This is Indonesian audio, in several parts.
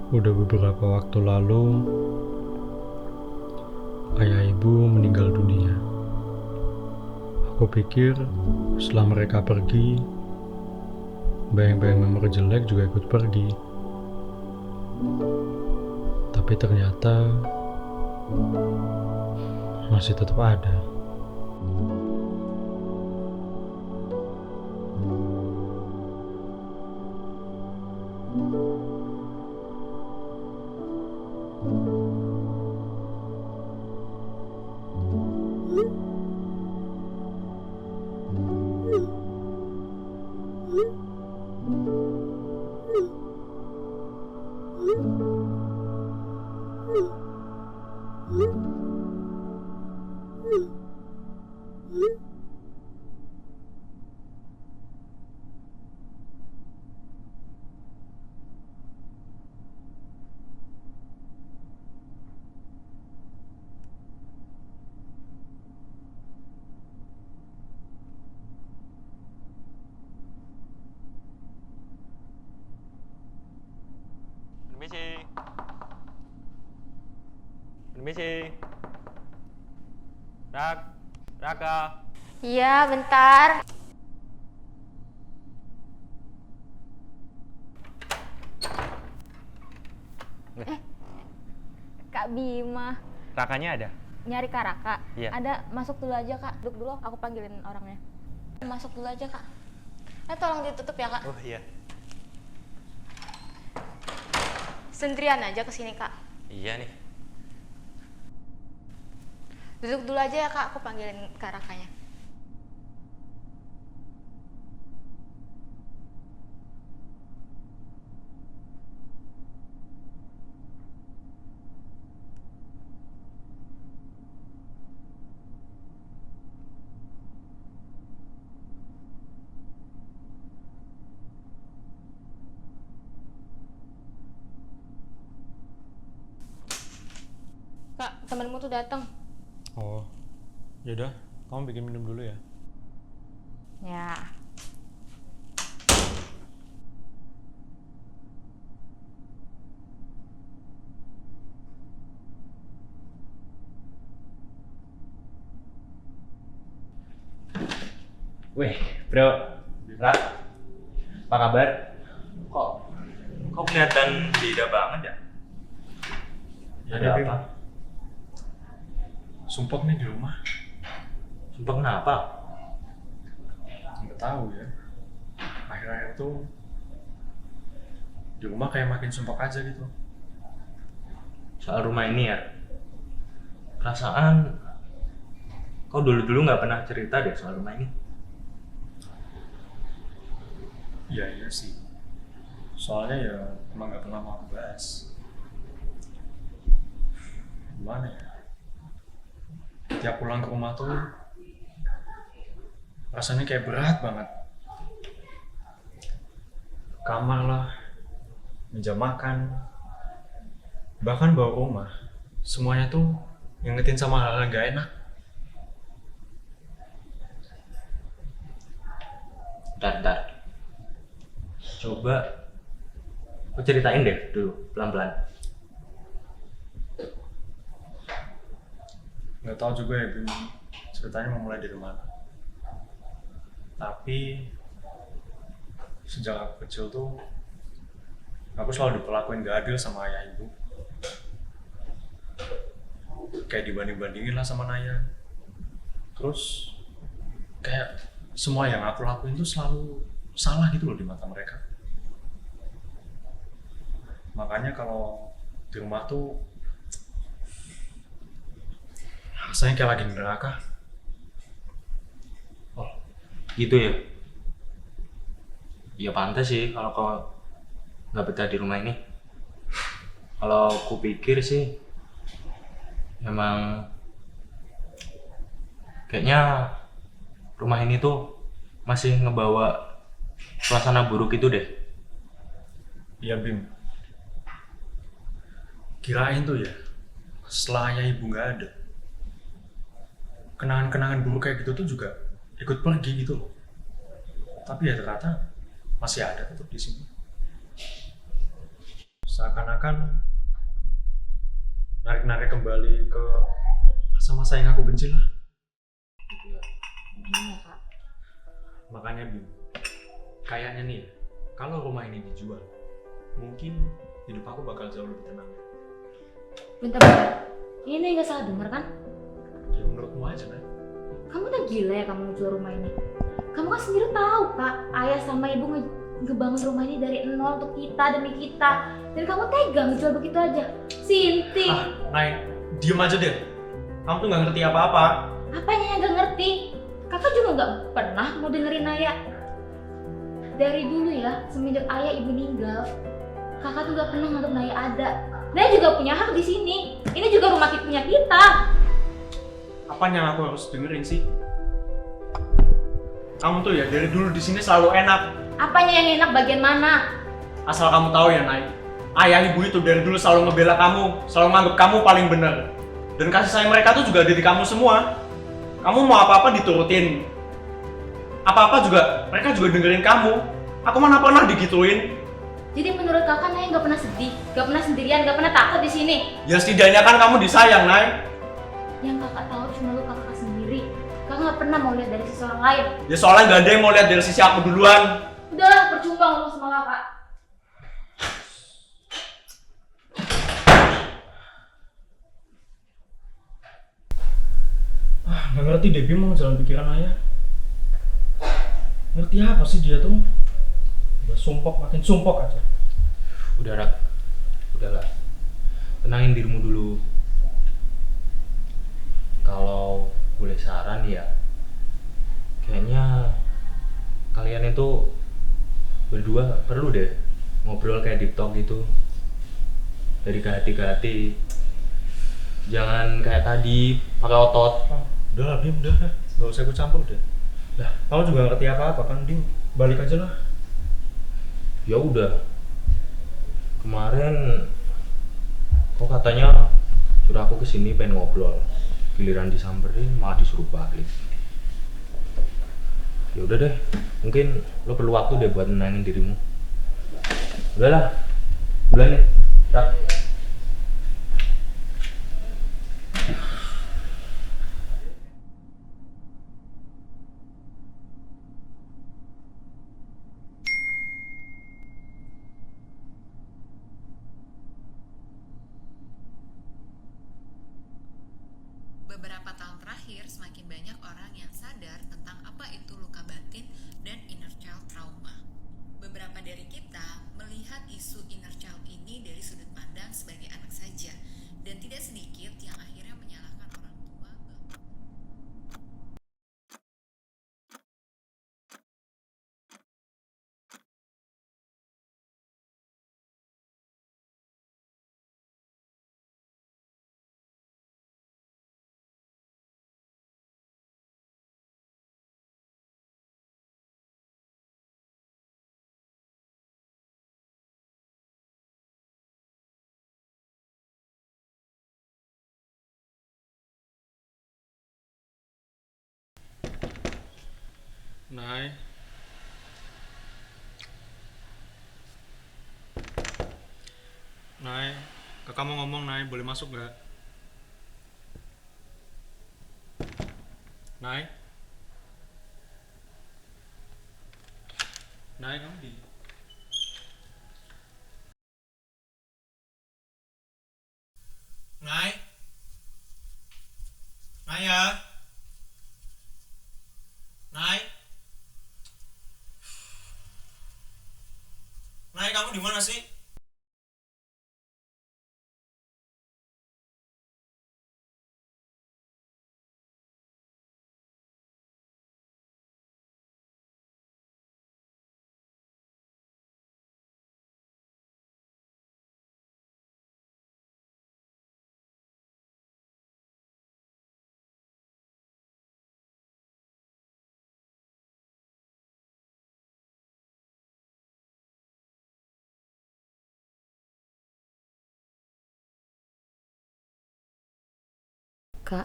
Udah beberapa waktu lalu, ayah ibu meninggal dunia. Aku pikir setelah mereka pergi, bayang-bayang memori jelek juga ikut pergi. Tapi ternyata masih tetap ada. Permisi. Permisi. Raka. Iya, bentar. Kak Bima, Rakanya ada? nyari Kak Raka. Iya. Ada, masuk dulu aja Kak. Duduk dulu, aku panggilin orangnya. Masuk dulu aja Kak. Tolong ditutup ya Kak. Oh iya. Sendirian aja kesini Kak. Iya nih. Duduk dulu aja ya Kak, aku panggilin Kak Rakanya. Kak, temenmu tuh datang. Oh, yaudah, kamu bikin minum dulu ya. Ya. Wih, bro. Rak. Apa kabar? Kok kelihatan beda banget ya? Ada Bim. apa? Sumpah nih di rumah. Sumpah kenapa? Nggak tahu ya. Akhir-akhir tuh di rumah kayak makin sumpah aja gitu. Soal rumah ini ya? Perasaan kau dulu-dulu nggak pernah cerita deh soal rumah ini. Iya sih. Soalnya ya emang nggak pernah mau bahas. Gimana ya? Tiap pulang ke rumah tuh rasanya kayak berat banget. Kamar lah, meja makan, bahkan bawa rumah, semuanya tuh ngingetin sama hal-hal yang gak enak. Bentar. Coba aku ceritain deh dulu, pelan-pelan. Nggak tahu juga ya Bim, ceritanya mau mulai dari mana. Tapi sejak aku kecil tuh aku selalu diperlakuin gak adil sama ayah ibu. Kayak dibanding-bandingin lah sama Naya. Terus kayak semua yang aku lakuin tuh selalu salah gitu loh di mata mereka. Makanya kalau di rumah tuh rasanya kayak lagi di neraka. Oh, gitu ya? Ya pantas sih kalau kau nggak betah di rumah ini. Kalau aku pikir sih, emang kayaknya rumah ini tuh masih ngebawa suasana buruk itu deh. Iya Bim, kirain tuh ya setelah ayah ibu nggak ada, kenangan-kenangan buruk kayak gitu tuh juga ikut pergi gitu loh. Tapi ya ternyata masih ada tetap di sini. seakan-akan narik-narik kembali ke masa-masa yang aku benci lah. Gimana kak? Makanya Bim, kayaknya nih, kalau rumah ini dijual, mungkin hidup aku bakal jauh lebih tenang. Bentar, ini nggak salah dengar kan? Ya menurutmu aja, Nay. Kamu udah gila ya kamu jual rumah ini? Kamu kan sendiri tahu kak, ayah sama ibu ngebangun rumah ini dari nol untuk kita demi kita. Dan kamu tega ngejual begitu aja. Sinti. Nay, diem aja deh. Kamu tuh nggak ngerti apa-apa. Apanya yang gak ngerti? Kakak juga nggak pernah mau dengerin Naya. Dari dulu ya, semenjak ayah ibu meninggal, kakak tuh gak pernah nganggap Naya ada. Naya juga punya hak di sini. Ini juga rumah punya kita. Apa yang aku harus dengerin sih? Kamu tuh ya dari dulu di sini selalu enak. Apanya yang enak bagian mana? Asal kamu tahu ya, Nay. Ayah ibu itu dari dulu selalu ngebela kamu, selalu nganggap kamu paling benar. Dan kasih sayang mereka tuh juga ada di kamu semua. Kamu mau apa-apa diturutin. Apa-apa juga, mereka juga dengerin kamu. Aku mana pernah digituin. Jadi menurut kakak Naya nggak pernah sedih, nggak pernah sendirian, nggak pernah takut di sini. Ya setidaknya kan kamu disayang, Nay. Yang kakak tahu cuma lu kakak sendiri. Kakak nggak pernah mau lihat dari sisi orang lain. Ya soalnya nggak ada yang mau lihat dari sisi aku duluan. Udahlah, percuma ngomong sama kakak. Nggak ngerti deh, Bim mau jalan pikiran ayah. Ngerti apa sih dia tuh? Udah sumpok, makin sumpok aja. Udah Rak, udahlah. Tenangin dirimu dulu. Kalau boleh saran ya, kayaknya kalian itu berdua perlu deh ngobrol kayak deep talk gitu. Dari ke hati ke hati. Jangan kayak tadi pakai otot. Udah lah Bim, udah. Nggak usah ikut campur deh. Lah, kamu juga ngerti apa-apa kan, Bim? Balik aja lah. Ya udah. Kemarin kok katanya suruh aku kesini pengen ngobrol. Giliran disamperin malah disuruh balik. Ya udah deh, mungkin lo perlu waktu deh buat nenangin dirimu. Udahlah, bulan nih. Rak. Beberapa tahun terakhir, semakin banyak orang yang sadar tentang apa itu luka batin dan inner child trauma. Beberapa dari kita melihat isu inner child ini dari sudut pandang sebagai anak saja, dan tidak sedikit yang akhirnya menyalahkan orang tua bahwa Nay. Nay, kakak mau ngomong, Nay. Boleh masuk nggak? Nay? Nay, kamu di... Nay? Naya? Nay? Nay, kamu di mana sih? Kak,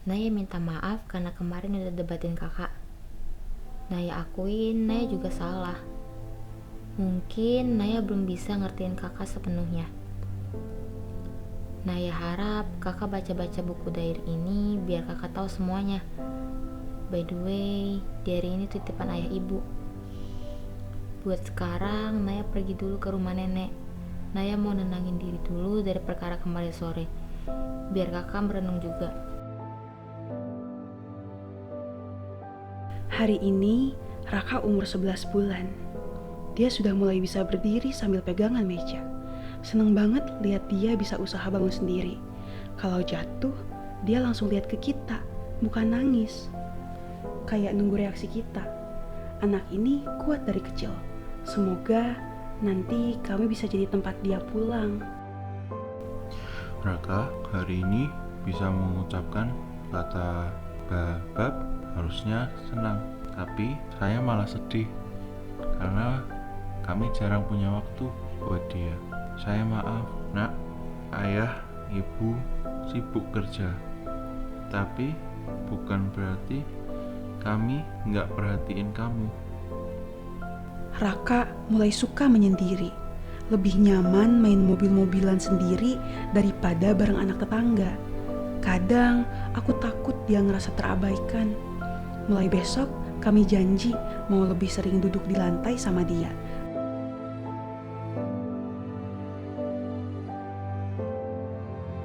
Naya minta maaf karena kemarin udah debatin kakak. Naya akuin, Naya juga salah. Mungkin Naya belum bisa ngertiin kakak sepenuhnya. Naya harap kakak baca-baca buku diary ini biar kakak tahu semuanya. By the way, diary ini titipan ayah ibu. Buat sekarang, Naya pergi dulu ke rumah nenek. Naya mau nenangin diri dulu dari perkara kemarin sore, biar kakak merenung juga. Hari ini, Raka umur 11 bulan. Dia sudah mulai bisa berdiri sambil pegangan meja. Seneng banget lihat dia bisa usaha bangun sendiri. Kalau jatuh, dia langsung lihat ke kita, bukan nangis. Kayak nunggu reaksi kita. Anak ini kuat dari kecil. Semoga nanti kami bisa jadi tempat dia pulang. Raka hari ini bisa mengucapkan kata bab, harusnya senang. Tapi saya malah sedih karena kami jarang punya waktu buat dia. Saya maaf, nak. Ayah, ibu sibuk kerja. Tapi bukan berarti kami nggak perhatiin kamu. Raka mulai suka menyendiri. Lebih nyaman main mobil-mobilan sendiri daripada bareng anak tetangga. Kadang aku takut dia ngerasa terabaikan. Mulai besok kami janji mau lebih sering duduk di lantai sama dia.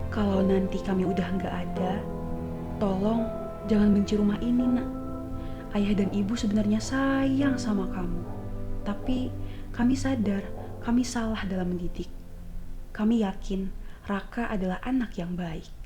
Kalau nanti kami udah nggak ada, tolong jangan benci rumah ini, nak. Ayah dan ibu sebenarnya sayang sama kamu. Tapi kami sadar kami salah dalam mendidik. Kami yakin Raka adalah anak yang baik.